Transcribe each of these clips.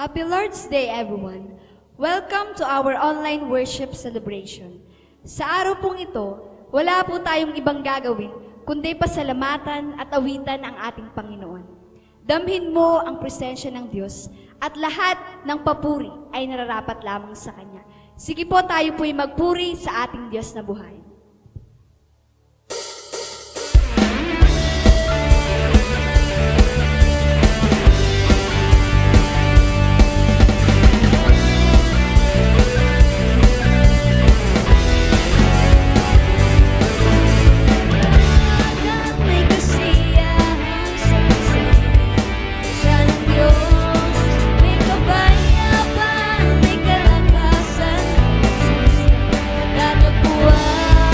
Happy Lord's Day, everyone! Welcome to our online worship celebration. Sa araw pong ito, wala po tayong ibang gagawin kundi pasalamatan at awitan ang ating Panginoon. Damhin mo ang presensya ng Diyos at lahat ng papuri ay nararapat lamang sa Kanya. Sige po, tayo po'y magpuri sa ating Diyos na buhay. Wow.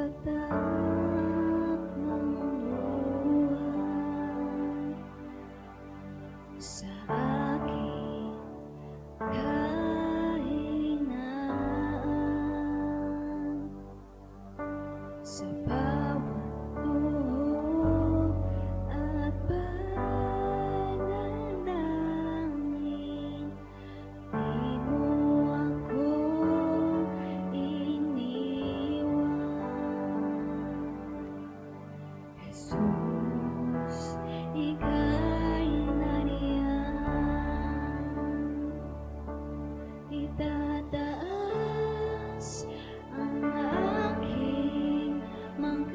patak ng buhay sa aking kahinaan, sa bawat tuhod at panalangin. Di mo ako iniwan, Jesus, ika'y nariyan. Itataas ang aking mga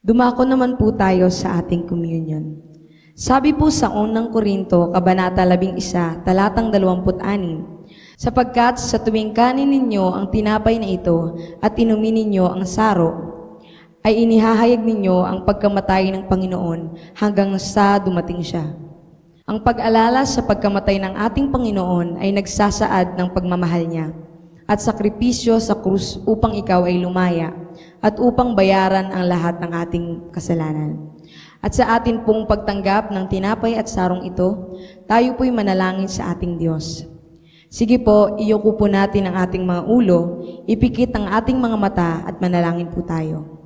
Dumako naman po tayo sa ating communion. Sabi po sa unang Korinto, Kabanata 11, talatang 26, sapagkat sa tuwing kanin ninyo ang tinapay na ito at inumin ninyo ang saro, ay inihahayag ninyo ang pagkamatay ng Panginoon hanggang sa dumating siya. Ang pag-alala sa pagkamatay ng ating Panginoon ay nagsasaad ng pagmamahal niya at sakripisyo sa krus upang ikaw ay lumaya at upang bayaran ang lahat ng ating kasalanan. At sa atin pong pagtanggap ng tinapay at sarong ito, tayo po'y manalangin sa ating Diyos. Sige po, iyuko po natin ang ating mga ulo, ipikit ang ating mga mata at manalangin po tayo.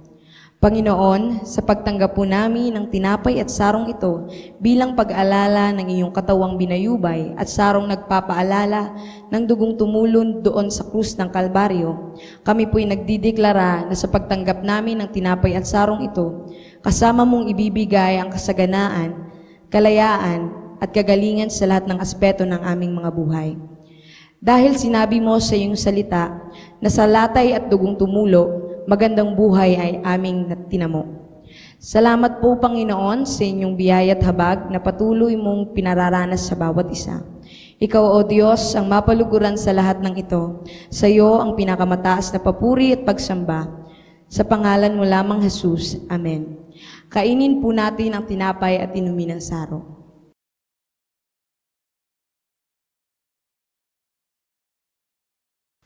Panginoon, sa pagtanggap po namin ng tinapay at sarong ito bilang pag-alala ng iyong katawang binayubay at sarong nagpapaalala ng dugong tumulon doon sa krus ng Kalbaryo, kami po'y nagdideklara na sa pagtanggap namin ng tinapay at sarong ito, kasama mong ibibigay ang kasaganaan, kalayaan at kagalingan sa lahat ng aspeto ng aming mga buhay. Dahil sinabi mo sa iyong salita na sa latay at dugong tumulo, magandang buhay ay aming tinamo. Salamat po, Panginoon, sa inyong biyaya at habag na patuloy mong pinararanas sa bawat isa. Ikaw, O Diyos, ang mapaluguran sa lahat ng ito. Sa iyo ang pinakamataas na papuri at pagsamba. Sa pangalan mo lamang, Jesus. Amen. Kainin po natin ang tinapay at inumin ang saro.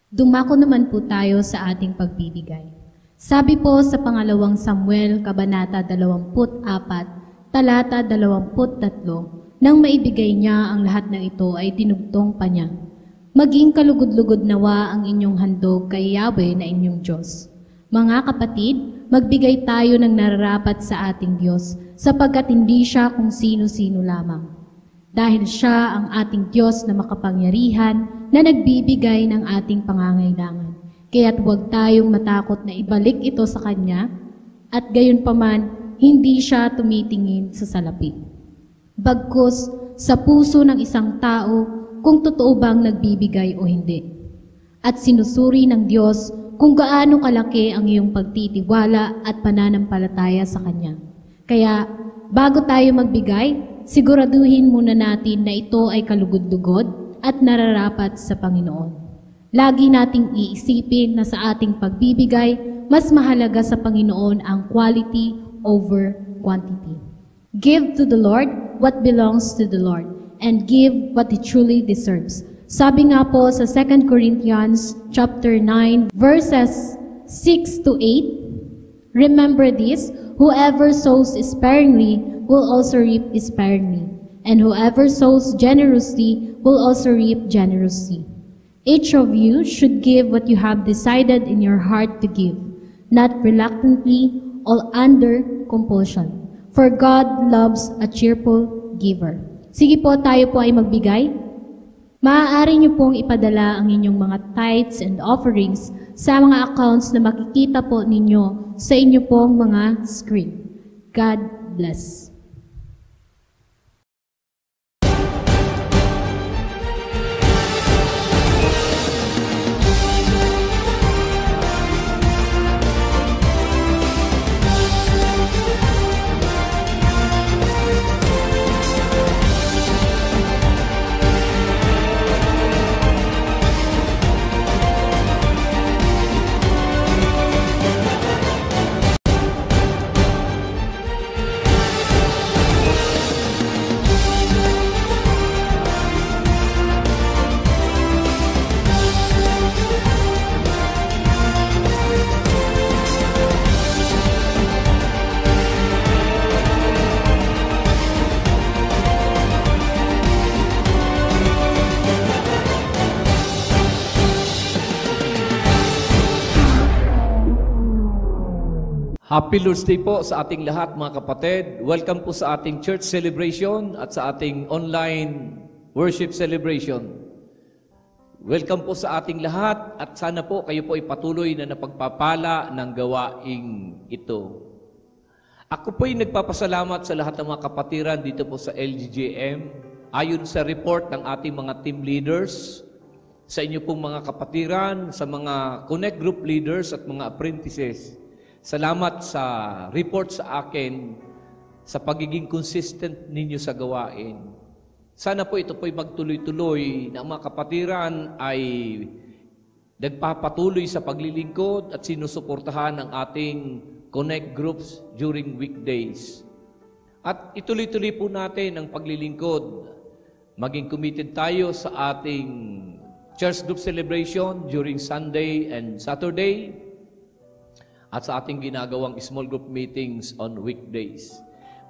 Dumako naman po tayo sa ating pagbibigay. Sabi po sa pangalawang Samuel, Kabanata 24, talata 23, nang maibigay niya ang lahat ng ito ay tinugtong pa niya. Maging kalugod-lugod nawa ang inyong handog kay Yahweh na inyong Diyos. Mga kapatid, magbigay tayo ng nararapat sa ating Diyos, sapagkat hindi siya kung sino-sino lamang. Dahil siya ang ating Diyos na makapangyarihan na nagbibigay ng ating pangangailangan. Kaya't huwag tayong matakot na ibalik ito sa Kanya at gayon paman hindi siya tumitingin sa salapi. Bagkus sa puso ng isang tao kung totoo bang nagbibigay o hindi. At sinusuri ng Diyos kung gaano kalaki ang iyong pagtitiwala at pananampalataya sa Kanya. Kaya bago tayo magbigay, siguraduhin muna natin na ito ay kalugod-lugod at nararapat sa Panginoon. Lagi nating iisipin na sa ating pagbibigay, mas mahalaga sa Panginoon ang quality over quantity. Give to the Lord what belongs to the Lord, and give what He truly deserves. Sabi nga po sa 2 Corinthians chapter 9, verses 6 to 8, remember this, whoever sows sparingly will also reap sparingly, and whoever sows generously will also reap generously. Each of you should give what you have decided in your heart to give, not reluctantly or under compulsion. For God loves a cheerful giver. Sige po, tayo po ay magbigay. Maaari niyo pong ipadala ang inyong mga tithes and offerings sa mga accounts na makikita po ninyo sa inyo pong mga screen. God bless. Happy Lord's Day po sa ating lahat mga kapatid. Welcome po sa ating church celebration at sa ating online worship celebration. Welcome po sa ating lahat at sana po kayo po ay patuloy na napagpapala ng gawaing ito. Ako po ay nagpapasalamat sa lahat ng mga kapatiran dito po sa LGJM. Ayon sa report ng ating mga team leaders, sa inyo pong mga kapatiran, sa mga connect group leaders at mga apprentices, Salamat sa report sa akin sa pagiging consistent ninyo sa gawain. Sana po ito po'y magtuloy-tuloy na ang mga kapatiran ay nagpapatuloy sa paglilingkod at sinusuportahan ang ating connect groups during weekdays. At ituloy-tuloy po natin ang paglilingkod. Maging committed tayo sa ating church group celebration during Sunday and Saturday at sa ating ginagawang small group meetings on weekdays.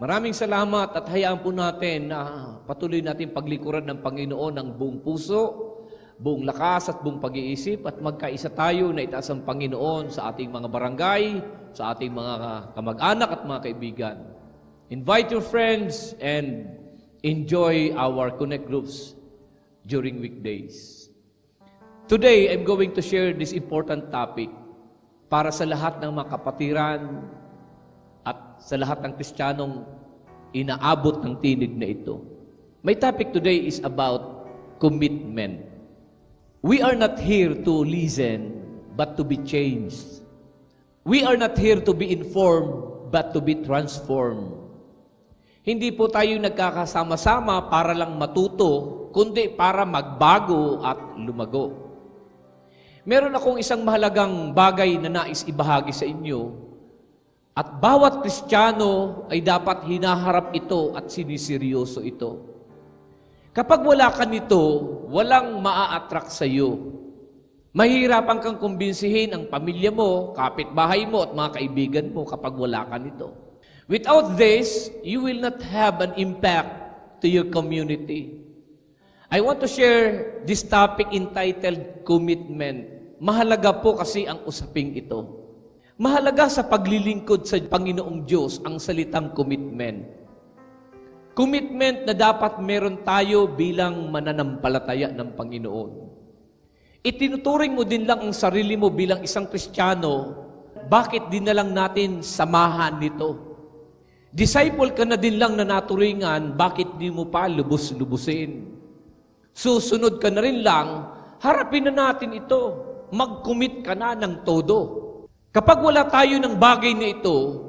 Maraming salamat at hayaan po natin na patuloy natin paglikuran ng Panginoon ng buong puso, buong lakas at buong pag-iisip at magkaisa tayo na itaas ang Panginoon sa ating mga barangay, sa ating mga kamag-anak at mga kaibigan. Invite your friends and enjoy our connect groups during weekdays. Today, I'm going to share this important topic para sa lahat ng mga kapatiran at sa lahat ng Kristiyanong inaabot ng tinig na ito. My topic today is about commitment. We are not here to listen, but to be changed. We are not here to be informed, but to be transformed. Hindi po tayo nagkakasama-sama para lang matuto, kundi para magbago at lumago. Meron akong isang mahalagang bagay na nais ibahagi sa inyo, at bawat Kristiyano ay dapat hinaharap ito at siniseryoso ito. Kapag wala ka nito, walang maa-attract sa iyo. Mahirapan kang kumbinsihin ang pamilya mo, kapitbahay mo at mga kaibigan mo kapag wala ka nito. Without this, you will not have an impact to your community. I want to share this topic entitled commitment. Mahalaga po kasi ang usaping ito. Mahalaga sa paglilingkod sa Panginoong Diyos ang salitang commitment. Commitment na dapat meron tayo bilang mananampalataya ng Panginoon. Itinuturing mo din lang ang sarili mo bilang isang Kristiyano, bakit din na lang natin samahan nito? Disciple ka na din lang na naturingan, bakit di mo pa lubos-lubusin? Susunod ka na rin lang, harapin na natin ito. Mag-commit ka na ng todo. Kapag wala tayo ng bagay na ito,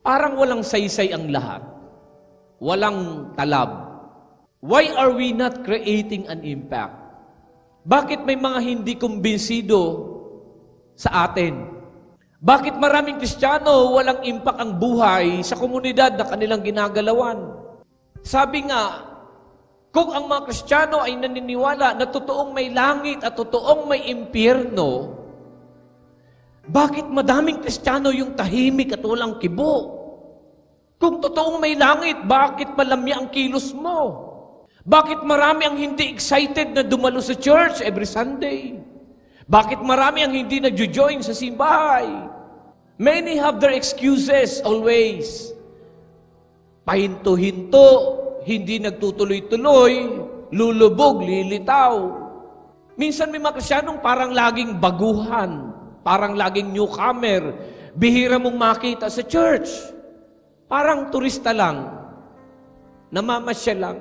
parang walang saysay ang lahat. Walang talab. Why are we not creating an impact? Bakit may mga hindi kumbinsido sa atin? Bakit maraming Kristiyano walang impact ang buhay sa komunidad na kanilang ginagalawan? Sabi nga, kung ang mga Kristiyano ay naniniwala na totoong may langit at totoong may impyerno, bakit madaming Kristiyano yung tahimik at walang kibo? Kung totoong may langit, bakit malamya ang kilos mo? Bakit marami ang hindi excited na dumalo sa church every Sunday? Bakit marami ang hindi nagjo-join sa simbahay? Many have their excuses always. Pahinto-hinto, hindi nagtutuloy-tuloy, lulubog, lilitaw. Minsan may mga Kristiyanong parang laging baguhan, parang laging newcomer, bihira mong makita sa church. Parang turista lang, namamasya lang.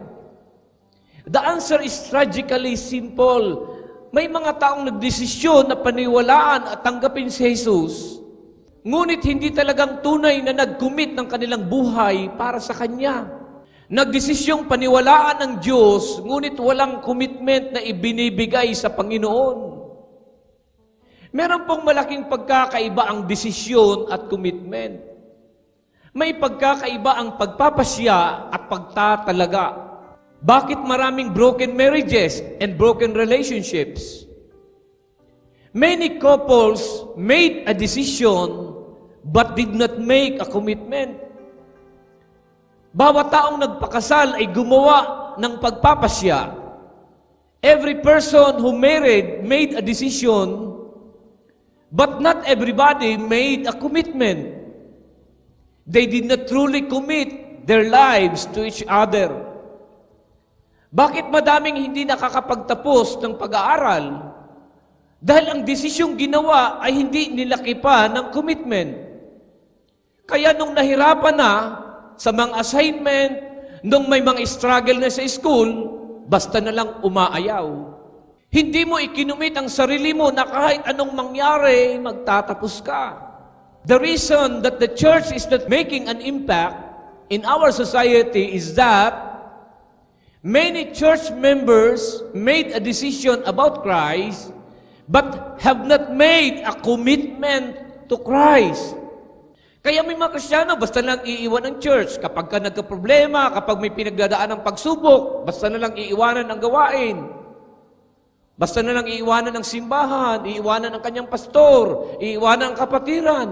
The answer is tragically simple. May mga taong nagdesisyon na paniwalaan at tanggapin si Jesus, ngunit hindi talagang tunay na nag-commit ng kanilang buhay para sa Kanya. Nagdesisyong paniwalaan ng Diyos, ngunit walang commitment na ibinibigay sa Panginoon. Meron pong malaking pagkakaiba ang desisyon at commitment. May pagkakaiba ang pagpapasya at pagtatalaga. Bakit maraming broken marriages and broken relationships? Many couples made a decision but did not make a commitment. Bawat taong nagpakasal ay gumawa ng pagpapasya. Every person who married made a decision, but not everybody made a commitment. They did not truly commit their lives to each other. Bakit madaming hindi nakakapagtapos ng pag-aaral? Dahil ang desisyong ginawa ay hindi nilakipan ng commitment. Kaya nung nahirapan na sa mga assignment, nung may mga struggle na sa school, basta na lang umaayaw. Hindi mo ikinumit ang sarili mo na kahit anong mangyari, magtatapos ka. The reason that the church is not making an impact in our society is that many church members made a decision about Christ but have not made a commitment to Christ. Kaya may mga Kristiyano, basta lang iiwan ng church. Kapag ka nagka-problema, kapag may pinagdadaan ng pagsubok, basta na lang iiwanan ang gawain. Basta na lang iiwanan ng simbahan, iiwanan ng kanyang pastor, iiwanan ang kapatiran.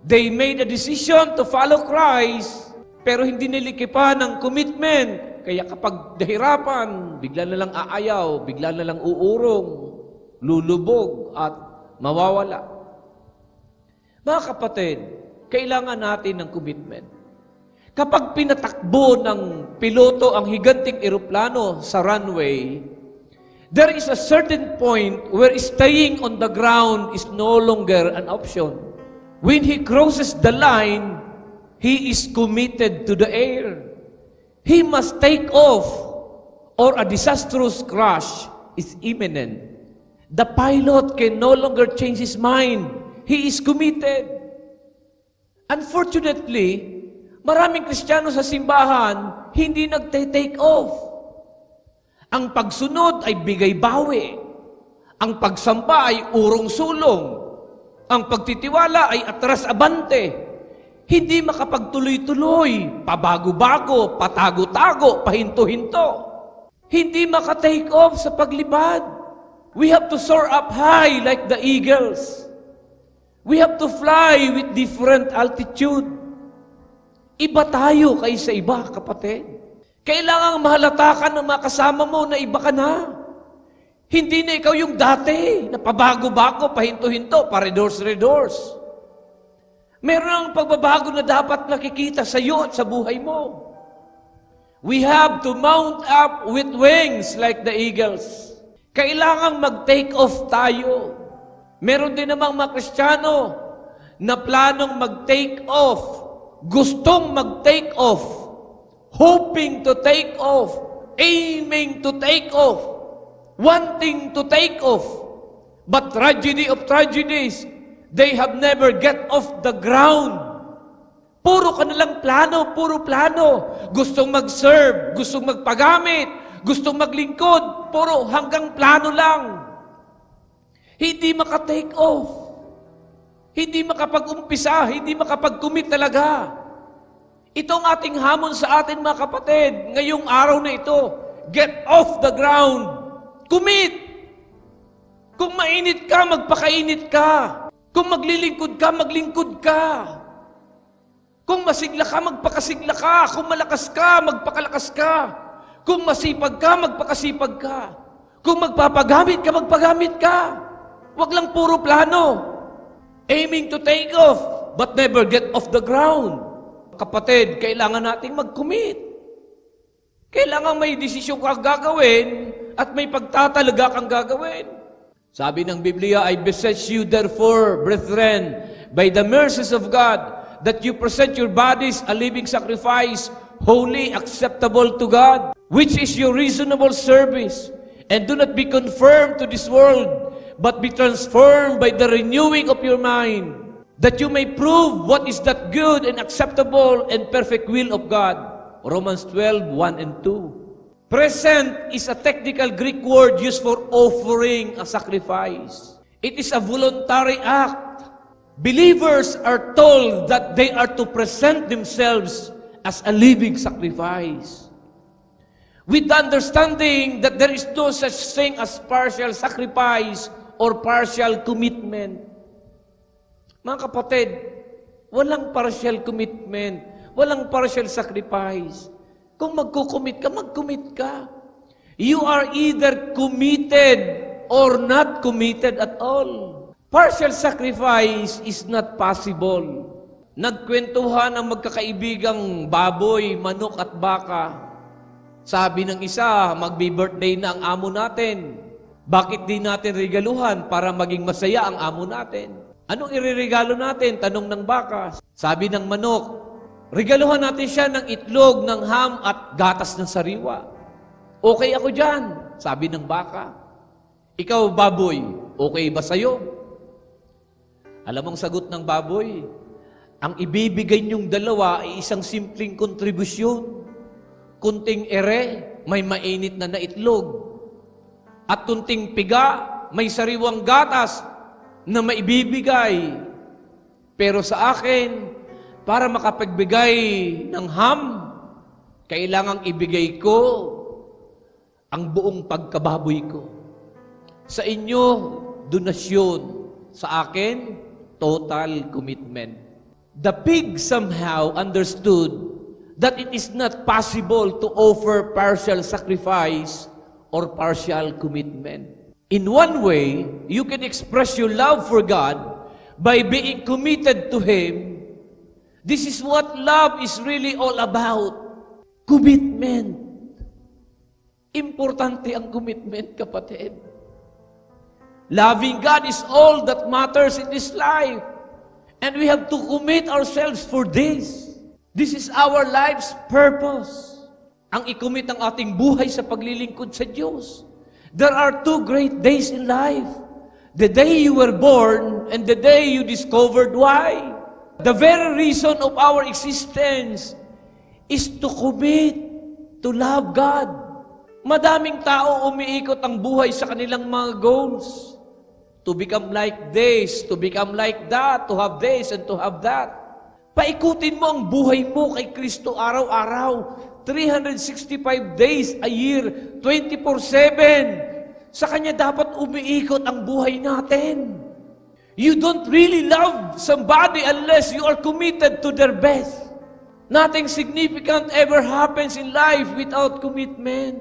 They made a decision to follow Christ, pero hindi nilikipan ng commitment. Kaya kapag nahirapan, bigla na lang aayaw, bigla na lang uurong, lulubog at mawawala. Mga kapatid, kailangan natin ng commitment. Kapag pinatakbo ng piloto ang higanting eroplano sa runway, there is a certain point where staying on the ground is no longer an option. When he crosses the line, he is committed to the air. He must take off or a disastrous crash is imminent. The pilot can no longer change his mind. He is committed. Unfortunately, maraming Kristiyano sa simbahan hindi nagte-take off. Ang pagsunod ay bigay-bawi. Ang pagsamba ay urong-sulong. Ang pagtitiwala ay atras-abante. Hindi makapagtuloy-tuloy, pabago-bago, patago-tago, pahinto-hinto. Hindi maka-take off sa paglibad. We have to soar up high like the eagles. We have to fly with different altitude. Iba tayo kaysa iba, kapatid. Kailangang mahalata ka ng mga kasama mo na iba ka na. Hindi na ikaw yung dati, na pabago-bago, pahinto-hinto, paredors-redors. Meron ang pagbabago na dapat nakikita sa iyo at sa buhay mo. We have to mount up with wings like the eagles. Kailangang mag-take off tayo. Meron din namang mga Kristiyano na planong mag-take off, gustong mag-take off, hoping to take off, aiming to take off, wanting to take off. But tragedy of tragedies, they have never get off the ground. Puro ka nalang plano, puro plano. Gustong mag-serve, gustong magpagamit, gustong maglingkod, puro hanggang plano lang. Hindi maka-take off. Hindi makapag-umpisa, hindi makapag-commit talaga. Ito ang ating hamon sa atin, mga kapatid, ngayong araw na ito. Get off the ground. Commit. Kung mainit ka, magpakainit ka. Kung maglilingkod ka, maglingkod ka. Kung masigla ka, magpakasigla ka. Kung malakas ka, magpakalakas ka. Kung masipag ka, magpakasipag ka. Kung magpapagamit ka, magpagamit ka. Wag lang puro plano. Aiming to take off, but never get off the ground. Kapatid, kailangan nating mag-commit. Kailangan may desisyon kang gagawin at may pagtatalaga kang gagawin. Sabi ng Biblia, I beseech you therefore, brethren, by the mercies of God, that you present your bodies a living sacrifice, holy, acceptable to God, which is your reasonable service. And do not be conformed to this world, but be transformed by the renewing of your mind, that you may prove what is that good and acceptable and perfect will of God. Romans 12:1 and 2. Present is a technical Greek word used for offering a sacrifice. It is a voluntary act. Believers are told that they are to present themselves as a living sacrifice. With the understanding that there is no such thing as partial sacrifice or partial commitment. Mga kapatid, walang partial commitment, walang partial sacrifice. Kung magkukumit ka, mag-commit ka. You are either committed or not committed at all. Partial sacrifice is not possible. Nagkwentuhan ang magkakaibigang baboy, manok at baka. Sabi ng isa, magbi-birthday na ang amo natin. Bakit di natin regaluhan para maging masaya ang amo natin? Anong ireregalo natin? Tanong ng baka. Sabi ng manok, regaluhan natin siya ng itlog, ng ham at gatas ng sariwa. Okay ako dyan, sabi ng baka. Ikaw, baboy, okay ba sa'yo? Alam mong sagot ng baboy, ang ibibigay niyong dalawa ay isang simpleng kontribusyon. Kunting ere, may mainit na itlog. At kunting piga, may sariwang gatas na maibibigay. Pero sa akin, para makapagbigay ng ham, kailangang ibigay ko ang buong pagkababoy ko. Sa inyo, donasyon. Sa akin, total commitment. The pig somehow understood that it is not possible to offer partial sacrifice or partial commitment. In one way, you can express your love for God by being committed to Him. This is what love is really all about. Commitment. Importante ang commitment, kapatid. Loving God is all that matters in this life. And we have to commit ourselves for this. This is our life's purpose. Ang i-commit ang ating buhay sa paglilingkod sa Diyos. There are two great days in life. The day you were born and the day you discovered why. The very reason of our existence is to commit to love God. Madaming tao umiikot ang buhay sa kanilang mga goals. To become like this, to become like that, to have this and to have that. Paikutin mo ang buhay mo kay Kristo araw-araw. 365 days a year, 24/7. Sa Kanya dapat umiikot ang buhay natin. You don't really love somebody unless you are committed to their best. Nothing significant ever happens in life without commitment.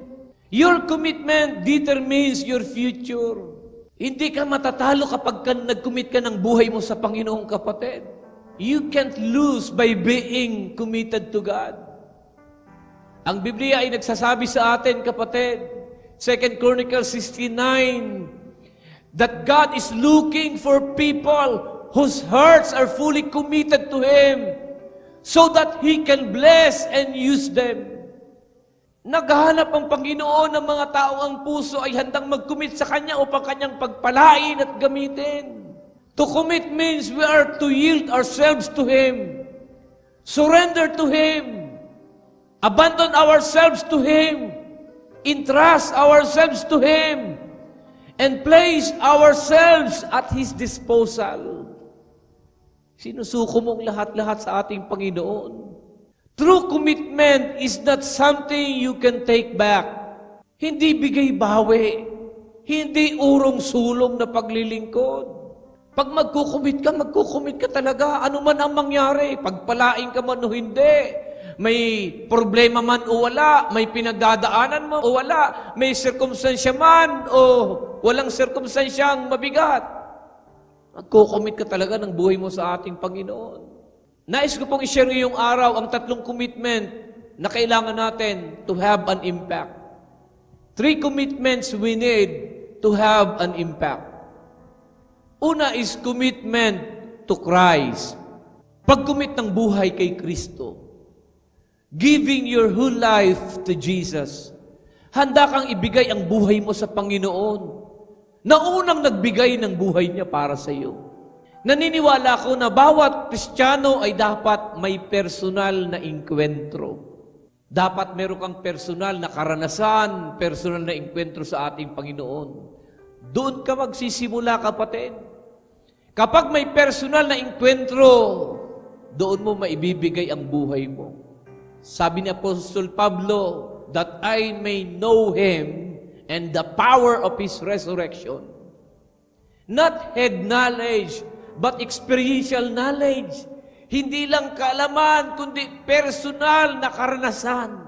Your commitment determines your future. Hindi ka matatalo kapag nag-commit ka ng buhay mo sa Panginoong, kapatid. You can't lose by being committed to God. Ang Biblia ay nagsasabi sa atin, kapatid, 2 Chronicles 16:9, that God is looking for people whose hearts are fully committed to Him so that He can bless and use them. Naghahanap ang Panginoon ng mga tao ang puso ay handang mag-commit sa Kanya upang Kanyang pagpalain at gamitin. To commit means we are to yield ourselves to Him, surrender to Him, abandon ourselves to Him, entrust ourselves to Him, and place ourselves at His disposal. Sinusuko mong lahat-lahat sa ating Panginoon. True commitment is not something you can take back. Hindi bigay-bawi. Hindi urong-sulong na paglilingkod. Pag magkukumit ka talaga. Ano man ang mangyari. Pagpalain ka man o hindi. May problema man o wala. May pinagdadaanan mo o wala. May sirkumstansya man o walang sirkumstansyang mabigat. Magkukumit ka talaga ng buhay mo sa ating Panginoon. Nais ko pong i-share ngayong araw ang 3 commitment na kailangan natin to have an impact. 3 commitments we need to have an impact. Una is commitment to Christ. Pag-commit ng buhay kay Kristo. Giving your whole life to Jesus. Handa kang ibigay ang buhay mo sa Panginoon na unang nagbigay ng buhay niya para sa iyo. Naniniwala ako na bawat Kristiyano ay dapat may personal na inkwentro. Dapat meron kang personal na karanasan, personal na inkwentro sa ating Panginoon. Doon ka magsisimula, kapatid. Kapag may personal na inkwentro, doon mo maibibigay ang buhay mo. Sabi ni Apostol Pablo, that I may know Him and the power of His resurrection. Not head knowledge, but experiential knowledge. Hindi lang kaalaman, kundi personal na karanasan.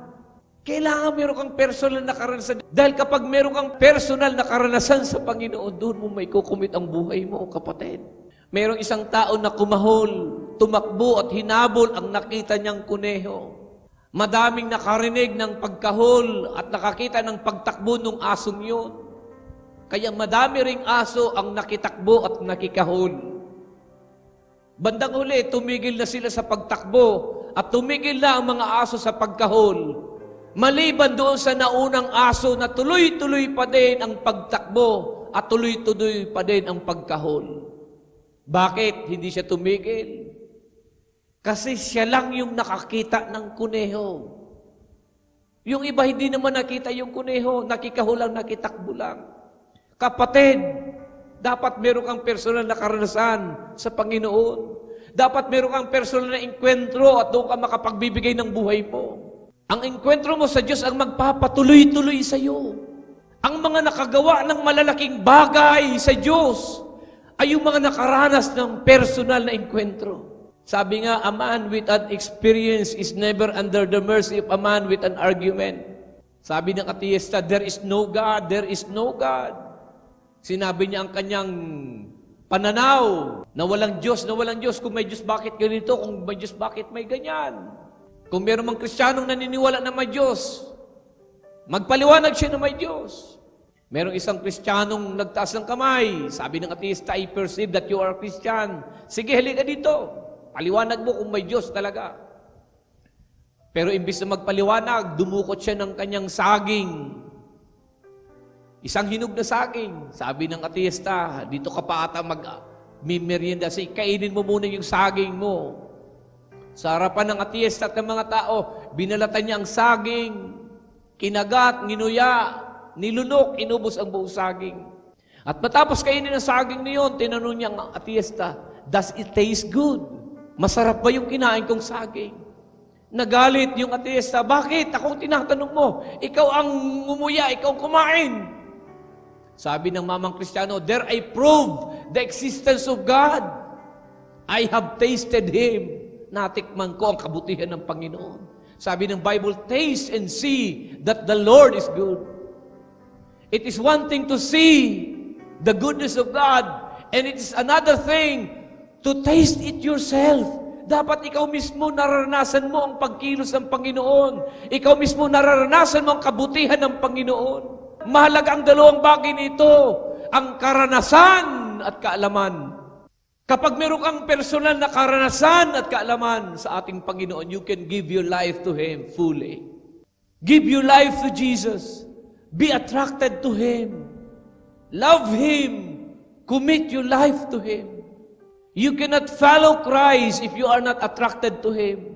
Kailangan meron kang personal na karanasan. Dahil kapag meron kang personal na karanasan sa Panginoon, doon mo may kukumit ang buhay mo, kapatid. Merong isang tao na kumahol, tumakbo at hinabol ang nakita niyang kuneho. Madaming nakarinig ng pagkahol at nakakita ng pagtakbo ng asong yun. Kaya madami ring aso ang nakitakbo at nakikahol. Bandang huli, tumigil na sila sa pagtakbo at tumigil na ang mga aso sa pagkahol. Maliban doon sa naunang aso na tuloy-tuloy pa din ang pagtakbo at tuloy-tuloy pa din ang pagkahol. Bakit hindi siya tumigil? Kasi siya lang yung nakakita ng kuneho. Yung iba hindi naman nakita yung kuneho, nakikahulang, nakitakbo lang. Kapatid, dapat meron kang personal na karanasan sa Panginoon. Dapat meron kang personal na enkwentro at doon ka makapagbibigay ng buhay mo. Ang enkwentro mo sa Diyos ang magpapatuloy-tuloy sa iyo. Ang mga nakagawa ng malalaking bagay sa Diyos ay yung mga nakaranas ng personal na enkwentro. Sabi nga, a man with an experience is never under the mercy of a man with an argument. Sabi ng ateista, there is no God, there is no God. Sinabi niya ang kanyang pananaw na walang Diyos, na walang Diyos. Kung may Diyos, bakit ganito? Kung may Diyos, bakit may ganyan? Kung meron mang Kristiyanong naniniwala na may Diyos, magpaliwanag siya na may Diyos. Merong isang Kristiyanong nagtaas ng kamay. Sabi ng ateista, I perceive that you are a Christian. Sige, halika dito. Paliwanag mo kung may Diyos talaga. Pero imbis na magpaliwanag, dumukot siya ng kanyang saging. Isang hinog na saging. Sabi ng ateista, dito ka pa ata mag-merienda. Kainin mo muna yung saging mo. Sa harapan ng ateista at ng mga tao, binalatan niya ang saging, kinagat, nginuya, nilunok, inubos ang buong saging. At matapos kainin ang saging niyon, tinanong niya ang ateista, does it taste good? Masarap ba yung kinain kong saging? Nagalit yung ateista, bakit? Akong tinatanong mo, ikaw ang ngumuya, ikaw ang kumain. Sabi ng mamang Kristiyano, there I prove the existence of God. I have tasted Him. Natikman ko ang kabutihan ng Panginoon. Sabi ng Bible, taste and see that the Lord is good. It is one thing to see the goodness of God, and it is another thing to taste it yourself. Dapat ikaw mismo nararanasan mo ang pagkilos ng Panginoon. Ikaw mismo nararanasan mo ang kabutihan ng Panginoon. Mahalaga ang dalawang bagay nito, ang karanasan at kaalaman. Kapag meron kang personal na karanasan at kaalaman sa ating Panginoon, you can give your life to Him fully. Give your life to Jesus. Be attracted to Him. Love Him. Commit your life to Him. You cannot follow Christ if you are not attracted to Him.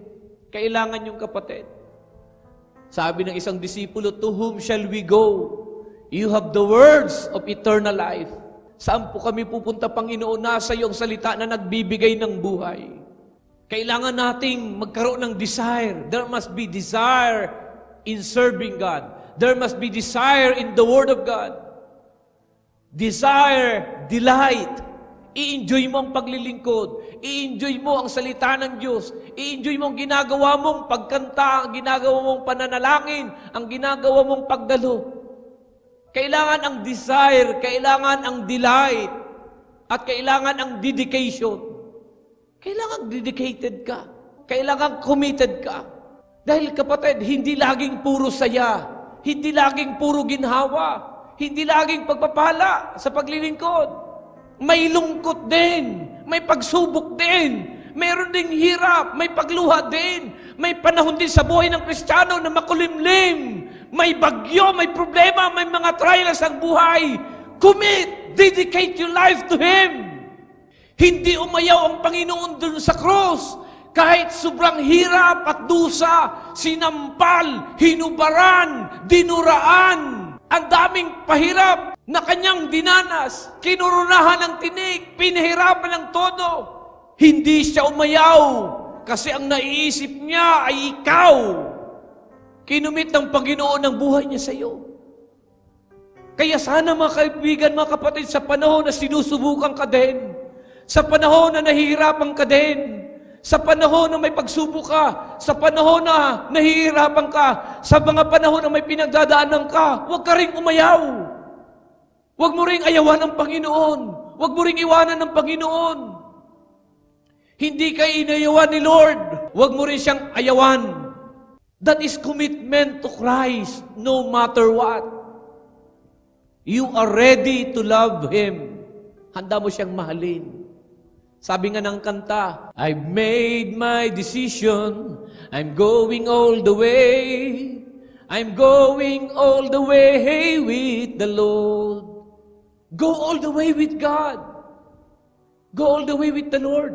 Kailangan yung kapatid. Sabi ng isang disipulo, to whom shall we go? You have the words of eternal life. Saan po kami pupunta, Panginoon? Nasa iyo ang salita na nagbibigay ng buhay. Kailangan nating magkaroon ng desire. There must be desire in serving God. There must be desire in the Word of God. Desire, delight. I-enjoy mo ang paglilingkod. I-enjoy mo ang salita ng Diyos. I-enjoy mo ang ginagawa mong pagkanta, ang ginagawa mong pananalangin, ang ginagawa mong pagdalo. Kailangan ang desire, kailangan ang delight, at kailangan ang dedication. Kailangan dedicated ka. Kailangan committed ka. Dahil kapatid, hindi laging puro saya, hindi laging puro ginhawa, hindi laging pagpapala sa paglilingkod. May lungkot din, may pagsubok din, mayroon ding hirap, may pagluha din, may panahon din sa buhay ng Kristiyano na makulimlim, may bagyo, may problema, may mga trials ang buhay. Commit, dedicate your life to Him. Hindi umayaw ang Panginoon dun sa cross. Kahit sobrang hirap at dusa, sinampal, hinubaran, dinuraan, ang daming pahirap na kanyang dinanas, kinurunahan ng tinik, pinahirapan ng todo. Hindi siya umayaw kasi ang naiisip niya ay ikaw. Kinumit ng Panginoon ang buhay niya sa iyo. Kaya sana mga kaibigan, mga kapatid, sa panahon na sinusubukan ka din, sa panahon na nahihirapan ka din, sa panahon na may pagsubok ka, sa panahon na nahihirapan ka, sa mga panahon na may pinagdadaanan ka, huwag ka ring umayaw. Huwag mo ring ayawan ng Panginoon. Huwag mo ring iwanan ng Panginoon. Hindi ka inayawan ni Lord. Huwag mo rin siyang ayawan. That is commitment to Christ, no matter what. You are ready to love Him. Handa mo siyang mahalin. Sabi nga ng kanta, I've made my decision. I'm going all the way. I'm going all the way with the Lord. Go all the way with God. Go all the way with the Lord.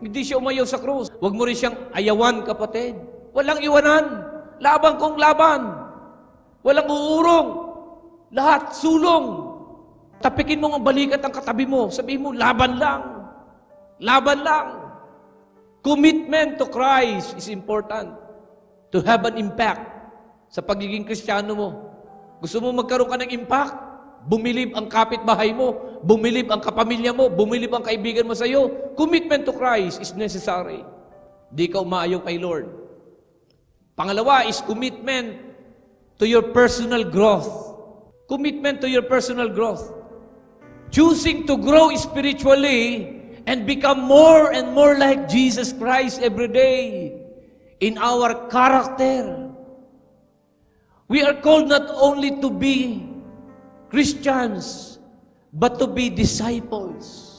Hindi siya umayaw sa krus. Huwag mo rin siyang ayawan, kapatid. Walang iwanan. Laban kong laban. Walang uurong. Lahat sulong. Tapikin mo ang balikat ng katabi mo. Sabihin mo, laban lang. Laban lang. Commitment to Christ is important. To have an impact sa pagiging Kristiyano mo. Gusto mo magkaroon ka ng impact? Bumilib ang kapitbahay mo, bumilib ang kapamilya mo, bumilib ang kaibigan mo sa iyo. Commitment to Christ is necessary. Di ka umaayaw kay Lord. Pangalawa is commitment to your personal growth. Commitment to your personal growth. Choosing to grow spiritually and become more and more like Jesus Christ every day in our character. We are called not only to be Christians, but to be disciples.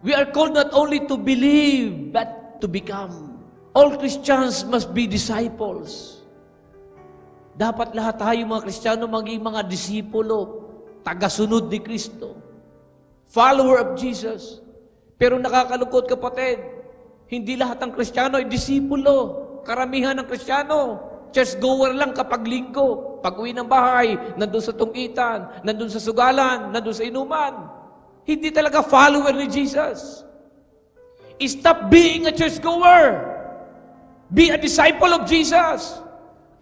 We are called not only to believe, but to become. All Christians must be disciples. Dapat lahat tayo mga Kristiyano maging mga disipulo, tagasunod ni Kristo, follower of Jesus. Pero nakakalungkot, kapatid, hindi lahat ng Kristiyano ay disipulo. Karamihan ng Kristiyano, churchgoer lang kapag linggo. Pag uwi ng bahay, nandun sa tungkitan, nandun sa sugalan, nandun sa inuman. Hindi talaga follower ni Jesus. Stop being a churchgoer. Be a disciple of Jesus.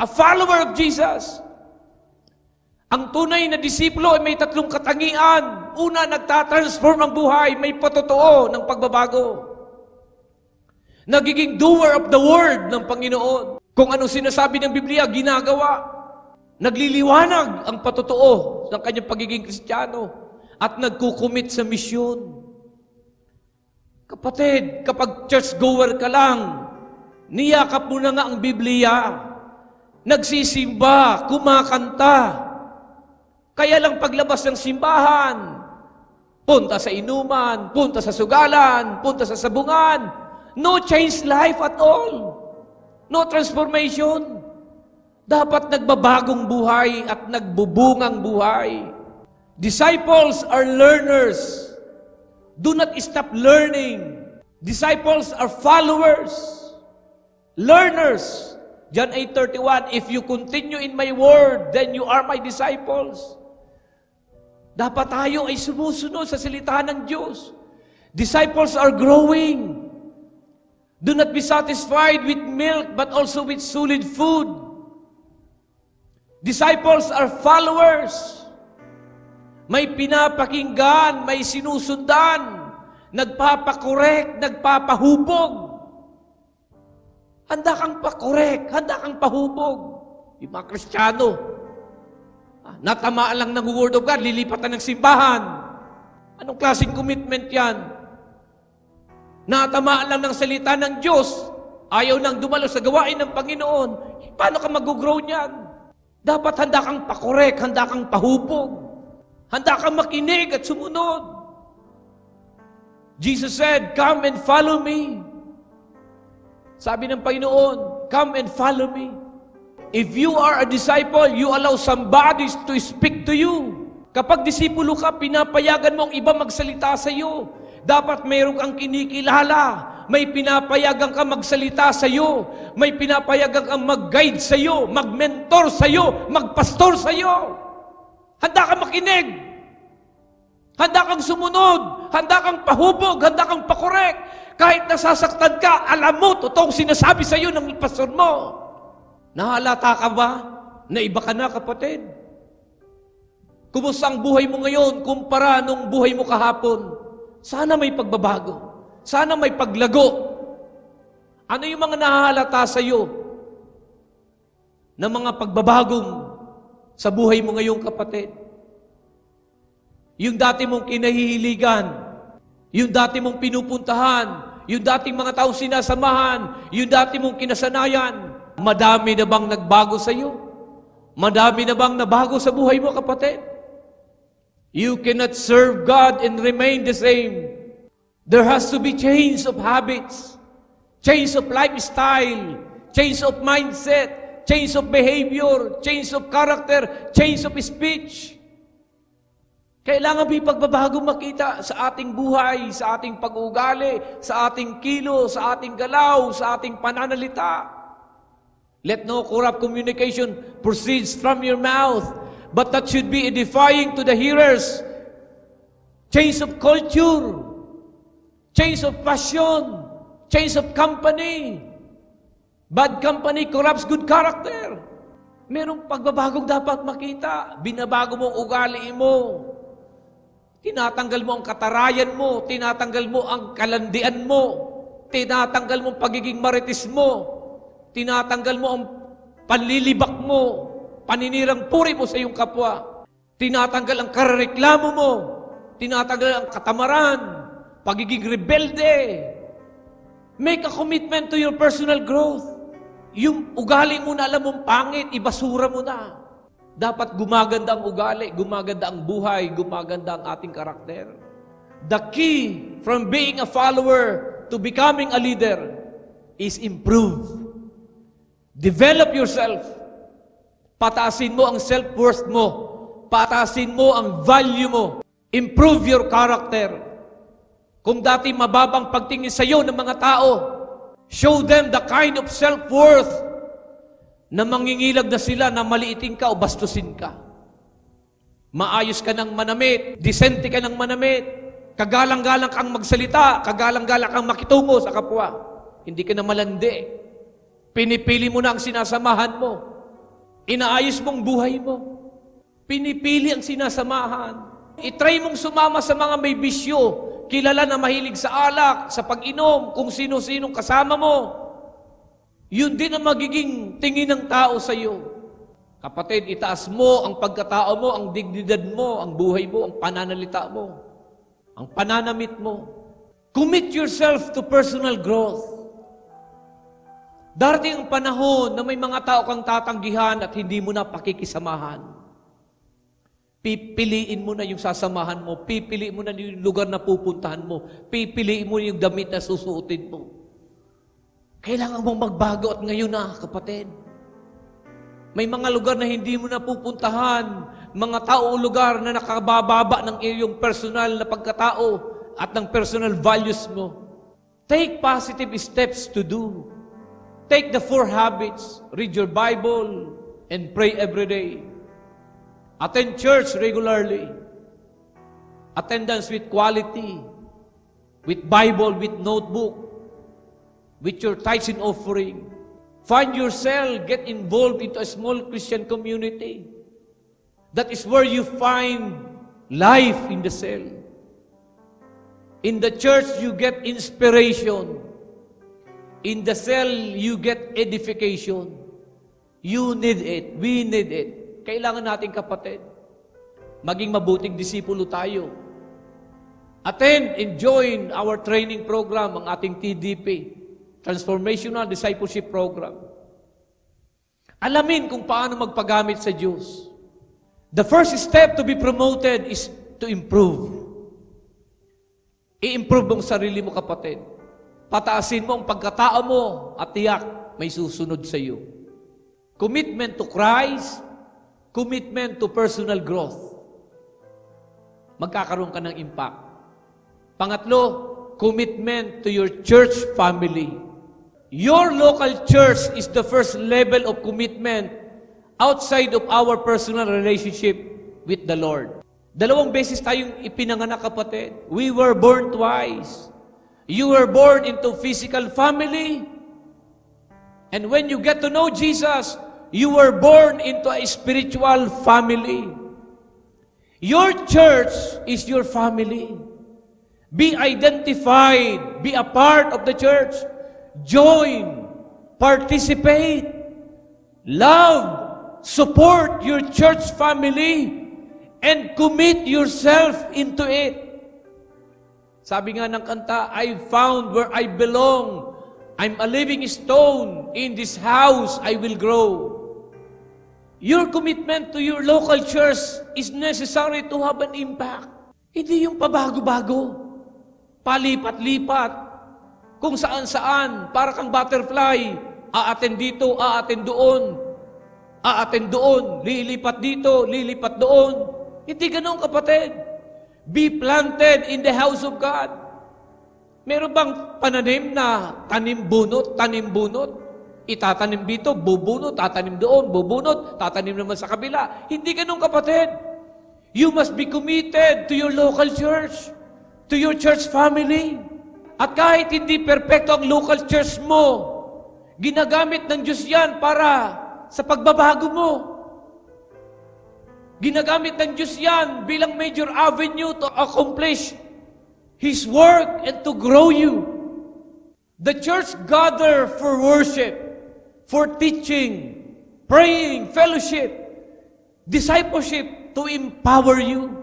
A follower of Jesus. Ang tunay na disipulo ay may tatlong katangian. Una, nagtatransform ang buhay. May patotoo ng pagbabago. Nagiging doer of the word ng Panginoon. Kung anong sinasabi ng Biblia, ginagawa. Nagliliwanag ang patotoo ng kanyang pagiging Kristiyano at nagkukumit sa misyon. Kapatid, kapag churchgoer ka lang, niyakap mo na nga ang Biblia, nagsisimba, kumakanta, kaya lang paglabas ng simbahan, punta sa inuman, punta sa sugalan, punta sa sabungan, no change life at all, no transformation. Dapat nagbabagong buhay at nagbubungang buhay. Disciples are learners. Do not stop learning. Disciples are followers. Learners. John 8:31, if you continue in my word, then you are my disciples. Dapat tayo ay sumusunod sa salita ng Diyos. Disciples are growing. Do not be satisfied with milk, but also with solid food. Disciples are followers. May pinapakinggan, may sinusundan, nagpapakorek, nagpapahubog. Handa kang pakorek, handa kang pahubog. Yung mga Kristiyano, natamaan lang ng Word of God, lilipatan ng simbahan. Anong klaseng commitment yan? Natamaan lang ng salita ng Diyos, ayaw nang dumalo sa gawain ng Panginoon. Paano ka mag-grow niyan? Dapat handa kang pakorek, handa kang pahupog, handa kang makinig at sumunod. Jesus said, come and follow me. Sabi ng Panginoon, come and follow me. If you are a disciple, you allow somebody to speak to you. Kapag disipulo ka, pinapayagan mo ang iba magsalita sa iyo. Dapat mayroon kang kinikilala. May pinapayagan kang magsalita sa iyo. May pinapayagan kang mag-guide sa iyo, mag-mentor sa iyo, mag-pastor sa iyo. Handa kang makinig. Handa kang sumunod. Handa kang pahubog. Handa kang pakorek. Kahit nasasaktan ka, alam mo, totoong sinasabi sa iyo ng pastor mo. Nahalata ka ba na iba ka na, kapatid? Kumusta ang buhay mo ngayon kumpara nung buhay mo kahapon? Sana may pagbabago. Sana may paglago. Ano yung mga nahahalata sa iyo na mga pagbabagong sa buhay mo ngayong, kapatid? Yung dati mong kinahihiligan, yung dati mong pinupuntahan, yung dating mga taong sinasamahan, yung dati mong kinasanayan, madami na bang nagbago sa iyo? Madami na bang nabago sa buhay mo, kapatid? You cannot serve God and remain the same. There has to be change of habits, change of lifestyle, change of mindset, change of behavior, change of character, change of speech. Kailangan may pagbabago makita sa ating buhay, sa ating pag-uugali, sa ating kilo, sa ating galaw, sa ating pananalita. Let no corrupt communication proceeds from your mouth, but that should be edifying to the hearers. Change of culture, change of passion, change of company. Bad company corrupts good character. Merong pagbabagong dapat makita. Binabago mo ang ugali mo. Tinatanggal mo ang katarayan mo. Tinatanggal mo ang kalandian mo. Tinatanggal mo ang pagiging marites mo. Tinatanggal mo ang panlilibak mo. Paninirang puri mo sa iyong kapwa. Tinatanggal ang kareklamo mo. Tinatanggal ang katamaran. Pagiging rebelde. Make a commitment to your personal growth. Yung ugali mo na alam mong pangit, ibasura mo na. Dapat gumaganda ang ugali, gumaganda ang buhay, gumaganda ang ating karakter. The key from being a follower to becoming a leader is improve. Develop yourself. Pataasin mo ang self-worth mo. Pataasin mo ang value mo. Improve your character. Kung dati mababang pagtingin sa iyo ng mga tao, show them the kind of self-worth na mangingilag na sila na maliitin ka o bastusin ka. Maayos ka ng manamit, disente ka ng manamit, kagalang-galang kang magsalita, kagalang-galang kang makitungo sa kapwa. Hindi ka na malandi. Pinipili mo na ang sinasamahan mo. Inaayos mong buhay mo. Pinipili ang sinasamahan. I-try mong sumama sa mga may bisyo, kilala na mahilig sa alak, sa pag-inom, kung sino-sinong kasama mo. Yun din ang magiging tingin ng tao sa iyo. Kapatid, itaas mo ang pagkatao mo, ang dignidad mo, ang buhay mo, ang pananalita mo, ang pananamit mo. Commit yourself to personal growth. Darating ang panahon na may mga tao kang tatanggihan at hindi mo na pakikisamahan. Pipiliin mo na yung sasamahan mo, pipiliin mo na yung lugar na pupuntahan mo, pipiliin mo yung damit na susuotin mo. Kailangan mong magbago at ngayon na, kapatid. May mga lugar na hindi mo na pupuntahan, mga tao o lugar na nakabababa ng iyong personal na pagkatao at ng personal values mo. Take positive steps to do. Take the 4 habits, read your Bible, and pray every day. Attend church regularly. Attendance with quality, with Bible, with notebook, with your tithes and offering. Find yourself, get involved into a small Christian community. That is where you find life in the cell. In the church, you get inspiration. In the cell, you get edification. You need it. We need it. Kailangan natin, kapatid, maging mabuting disipulo tayo. Attend and join our training program, ang ating TDP, Transformational Discipleship Program. Alamin kung paano magpagamit sa Diyos. The first step to be promoted is to improve. I-improve mo ang sarili mo, kapatid. Pataasin mo ang pagkatao mo at tiyak may susunod sa iyo. Commitment to Christ, commitment to personal growth. Magkakaroon ka ng impact. Pangatlo, commitment to your church family. Your local church is the first level of commitment outside of our personal relationship with the Lord. 2 beses tayong ipinanganak, kapatid. We were born twice. You were born into physical family. And when you get to know Jesus, you were born into a spiritual family. Your church is your family. Be identified. Be a part of the church. Join. Participate. Love. Support your church family. And commit yourself into it. Sabi nga ng kanta, I found where I belong. I'm a living stone. In this house, I will grow. Your commitment to your local church is necessary to have an impact. Hindi yung pabago-bago, palipat-lipat, kung saan-saan, para kang butterfly, aaten dito, aaten doon, lilipat dito, lilipat doon. Hindi ganoon, kapatid. Be planted in the house of God. Meron bang pananim na tanim-bunot, tanim-bunot? Itatanim dito, bubunot, tatanim doon, bubunot, tatanim naman sa kabila. Hindi ganun, kapatid. You must be committed to your local church, to your church family. At kahit hindi perpekto ang local church mo, ginagamit ng Diyos yan para sa pagbabago mo. Ginagamit ng Diyos yan bilang major avenue to accomplish His work and to grow you. The church gather for worship, for teaching, praying, fellowship, discipleship to empower you.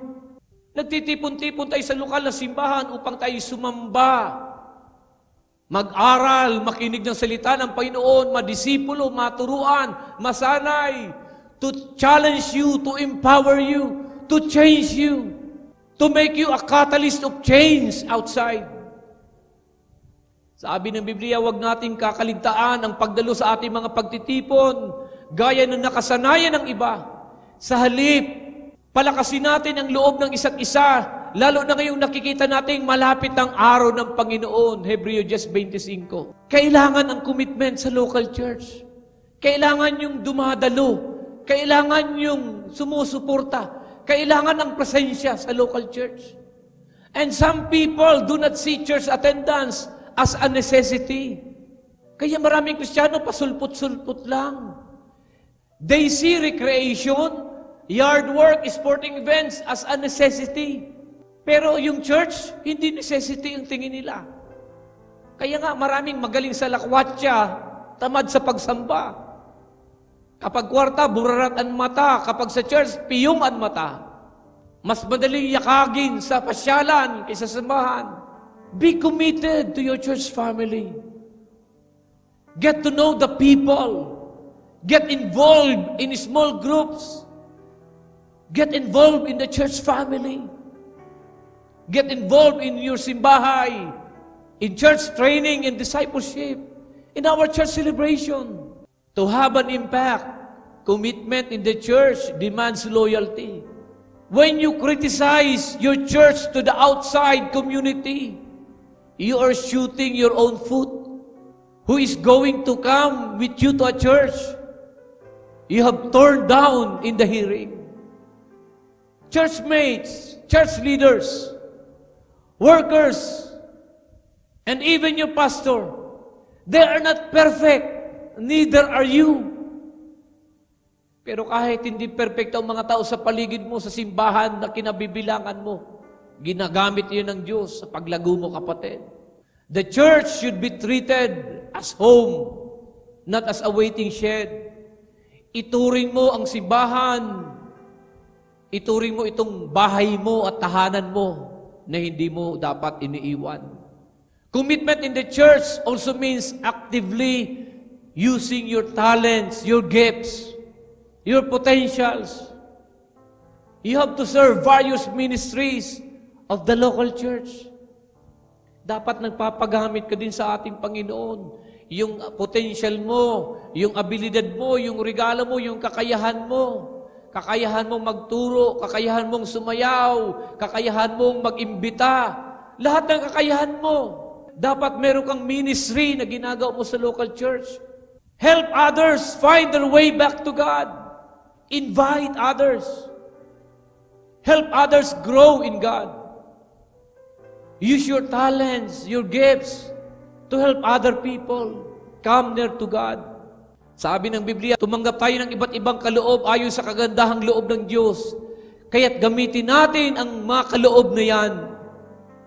Nagtitipon-tipon tayo sa lokal na simbahan upang tayo sumamba, mag-aral, makinig ng salita ng Panginoon, madisipulo, maturuan, masanay, to challenge you, to empower you, to change you, to make you a catalyst of change outside. Sabi ng Biblia, huwag nating kakaligtaan ang pagdalo sa ating mga pagtitipon, gaya ng nakasanayan ng iba. Sa halip, palakasin natin ang loob ng isa't isa, lalo na ngayong nakikita nating malapit ang araw ng Panginoon, Hebreo 10:25. Kailangan ang commitment sa local church. Kailangan yung dumadalo. Kailangan yung sumusuporta. Kailangan ang presensya sa local church. And some people do not see church attendance as a necessity. Kaya maraming Kristiyano pasulput-sulput lang. They see recreation, yard work, sporting events as a necessity. Pero yung church, hindi necessity ang tingin nila. Kaya nga maraming magaling sa lakwatsa, tamad sa pagsamba. Kapag kwarta, burarat ang mata. Kapag sa church, piyong ang mata. Mas madaling yakagin sa pasyalan kaysa sambahan. Be committed to your church family. Get to know the people. Get involved in small groups. Get involved in the church family. Get involved in your simbahay, in church training and discipleship, in our church celebration. To have an impact, commitment in the church demands loyalty. When you criticize your church to the outside community, you are shooting your own foot. Who is going to come with you to a church you have torn down in the hearing? Church mates, church leaders, workers, and even your pastor, they are not perfect. Neither are you. Pero kahit hindi perfecto ang mga tao sa paligid mo, sa simbahan na kinabibilangan mo, ginagamit yun ng Diyos sa paglago mo, kapatid. The church should be treated as home, not as a waiting shed. Ituring mo ang simbahan, ituring mo itong bahay mo at tahanan mo na hindi mo dapat iniiwan. Commitment in the church also means actively using your talents, your gifts, your potentials. You have to serve various ministries of the local church. Dapat nagpapagamit ka din sa ating Panginoon. Yung potential mo, yung abilidad mo, yung regalo mo, yung kakayahan mo. Kakayahan mong magturo, kakayahan mong sumayaw, kakayahan mong mag-imbita. Lahat ng kakayahan mo. Dapat meron kang ministry na ginagawa mo sa local church. Help others find their way back to God. Invite others. Help others grow in God. Use your talents, your gifts to help other people come near to God. Sabi ng Biblia, tumanggap tayo ng iba't ibang kaloob ayon sa kagandahang loob ng Diyos. Kaya't gamitin natin ang mga kaloob na yan.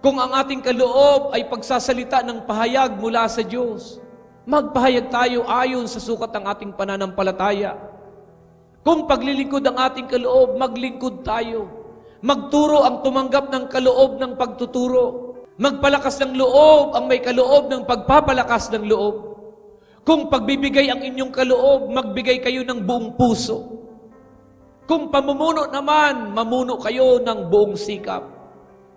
Kung ang ating kaloob ay pagsasalita ng pahayag mula sa Diyos, magpahayag tayo ayon sa sukat ng ating pananampalataya. Kung paglilingkod ang ating kaloob, maglingkod tayo. Magturo ang tumanggap ng kaloob ng pagtuturo. Magpalakas ng loob ang may kaloob ng pagpapalakas ng loob. Kung pagbibigay ang inyong kaloob, magbigay kayo ng buong puso. Kung pamumuno naman, mamuno kayo ng buong sikap.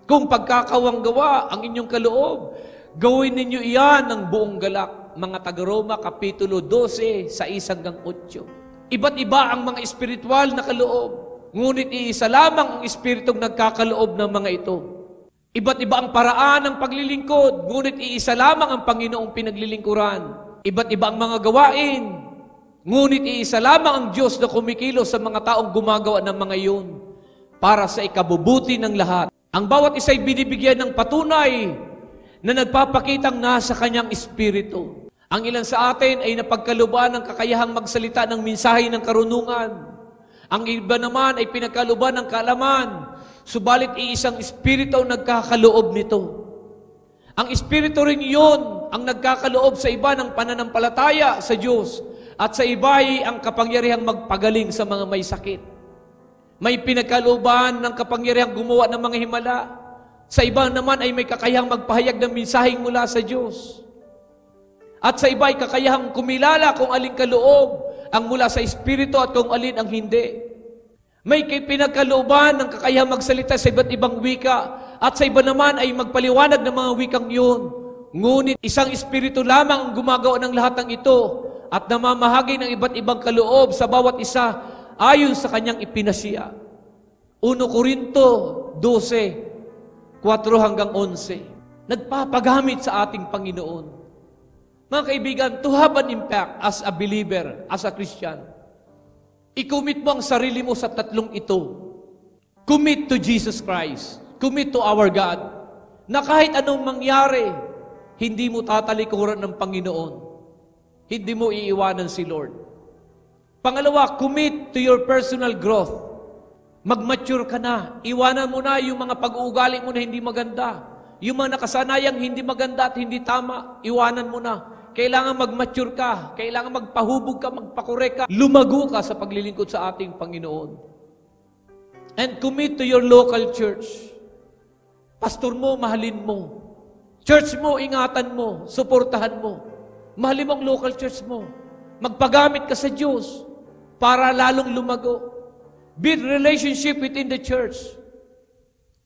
Kung pagkakawang gawa ang inyong kaloob, gawin ninyo iyan ng buong galak. Mga taga-Roma, Kapitulo 12, 6-8. Iba't iba ang mga espiritual na kaloob. Ngunit iisa lamang ang Espiritong nagkakaloob ng mga ito. Iba't iba ang paraan ng paglilingkod, ngunit iisa lamang ang Panginoong pinaglilingkuran. Iba't iba ang mga gawain, ngunit iisa lamang ang Diyos na kumikilos sa mga taong gumagawa ng mga iyon para sa ikabubuti ng lahat. Ang bawat isa'y binibigyan ng patunay na nagpapakitang nasa kanyang Espiritu. Ang ilan sa atin ay napagkalooban ng kakayahang magsalita ng mensahe ng karunungan. Ang iba naman ay pinagkalooban ng kaalaman, subalit iisang Espiritu ang nagkakaloob nito. Ang Espiritu rin yun ang nagkakaloob sa iba ng pananampalataya sa Diyos at sa iba ay ang kapangyarihang magpagaling sa mga may sakit. May pinagkalooban ng kapangyarihang gumawa ng mga himala. Sa iba naman ay may kakayahang magpahayag ng mensaheng mula sa Diyos. At sa iba ay kakayahang kumilala kung aling kaloob ang mula sa Espiritu at kung alin ang hindi. May pinagkalooban ng kakayahang magsalita sa iba't ibang wika at sa iba naman ay magpaliwanag ng mga wikang yun. Ngunit isang Espiritu lamang ang gumagawa ng lahat ng ito at namamahagi ng iba't ibang kaloob sa bawat isa ayon sa kanyang ipinasiya. 1 Korinto 12, 4 hanggang 11. Nagpapagamit sa ating Panginoon. Mga kaibigan, to have an impact as a believer, as a Christian, i-commit mo ang sarili mo sa tatlong ito. Commit to Jesus Christ. Commit to our God. Na kahit anong mangyari, hindi mo tatalikuran ng Panginoon. Hindi mo iiwanan si Lord. Pangalawa, commit to your personal growth. Mag-mature ka na. Iwanan mo na yung mga pag-uugali mo na hindi maganda. Yung mga nakasanayang hindi maganda at hindi tama, iwanan mo na. Kailangan mag-mature ka. Kailangan magpahubog ka, magpakorek ka. Lumago ka sa paglilingkod sa ating Panginoon. And commit to your local church. Pastor mo, mahalin mo. Church mo, ingatan mo. Suportahan mo. Mahalin mo ang local church mo. Magpagamit ka sa Diyos para lalong lumago. Build relationship within the church.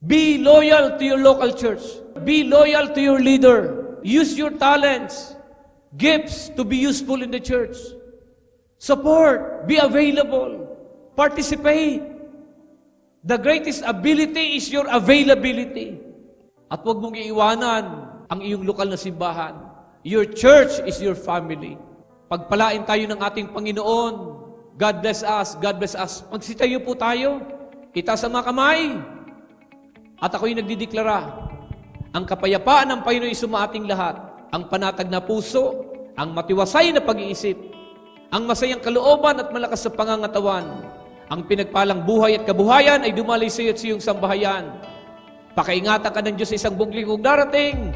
Be loyal to your local church. Be loyal to your leader. Use your talents, gifts to be useful in the church. Support. Be available. Participate. The greatest ability is your availability. At huwag mong iiwanan ang iyong lokal na simbahan. Your church is your family. Pagpalain tayo ng ating Panginoon. God bless us. God bless us. Magsitayo po tayo. Itaas ang mga kamay. At ako'y nagdideklara. Ang kapayapaan ng Panginoon ay sumaating lahat. Ang panatag na puso, ang matiwasay na pag-iisip, ang masayang kalooban at malakas sa pangangatawan, ang pinagpalang buhay at kabuhayan ay dumalay sa iyo at sa iyong sambahayan. Pakaingatan ka ng Diyos sa isang buong linggong darating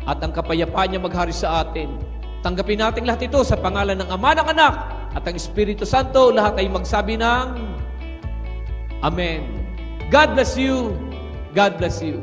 at ang kapayapaan niya maghari sa atin. Tanggapin natin lahat ito sa pangalan ng Ama, ng Anak at ang Espiritu Santo. Lahat ay magsabi ng Amen. God bless you. God bless you.